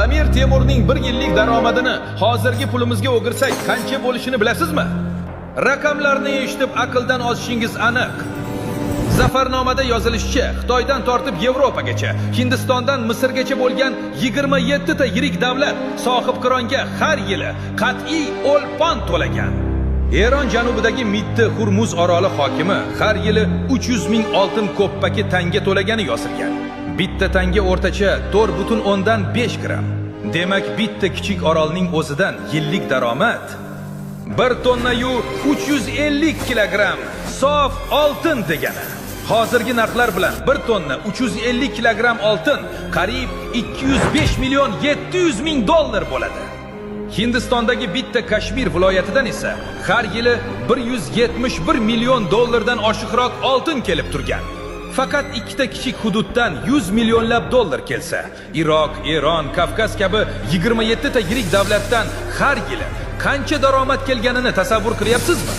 Amir Temurning 1 yillik daromadini hozirgi pulimizga o'girsak qancha bo'lishini bilasizmi? Raqamlarni eshitib aqldan ozishingiz aniq. Zafarnomada yozilishicha, Xitoydan tortib Yevropagacha, Hindistondan Misrgacha bo'lgan 27 ta yirik davlat sohibqironga har yili qat'iy o'lpon to'lagan. Eron janubidagi Mitti Hurmuz oroli hokimi har yili 300 ming oltin ko'ppaki tanga to'lagani yozilgan. Bitta tanga o'rtacha 4,5 gram. Demak, bitta kichik orolning o'zidan yillik daromad 1 tonna yu 350 kilogramm sof oltin degani. Hozirgi narxlar bilan 1 tonna 350 kilogramm oltin qariyb 205 million 700 ming dollar bo'ladi. Hindistondagi bitta Kashmir viloyatidan esa har yili 171 million dollardan oshiqroq oltin kelib turgan. Faqat ikkita kichik hududdan 100 millionlab dollar kelsa, Iroq, Eron, Kavkaz kabi 27 ta yirik davlatdan har yili qancha daromad kelganini tasavvur qilyapsizmi?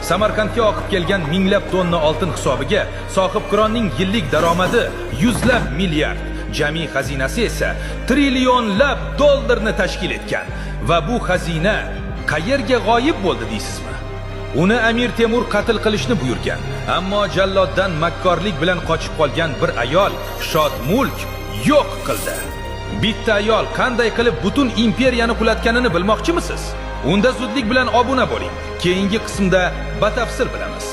Samarqandga oqib kelgan minglab tonna oltin hisobiga sohibqironning yillik daromadi yuzlab milliard, jami xazinasi esa trillionlab dollarni tashkil etgan. Va bu xazina qayerga g'oyib bo'ldi deysizmi? Uni Amir Temur qatl qilishni buyurgan, ammo jalloddan makkorlik bilan qochib qolgan bir ayol shod mulk yo'q qildi. Bitta ayol qanday qilib butun imperiyani qulatganini bilmoqchimisiz? Unda zudlik bilan obuna bo'ling. Keyingi qismda batafsil bilamiz.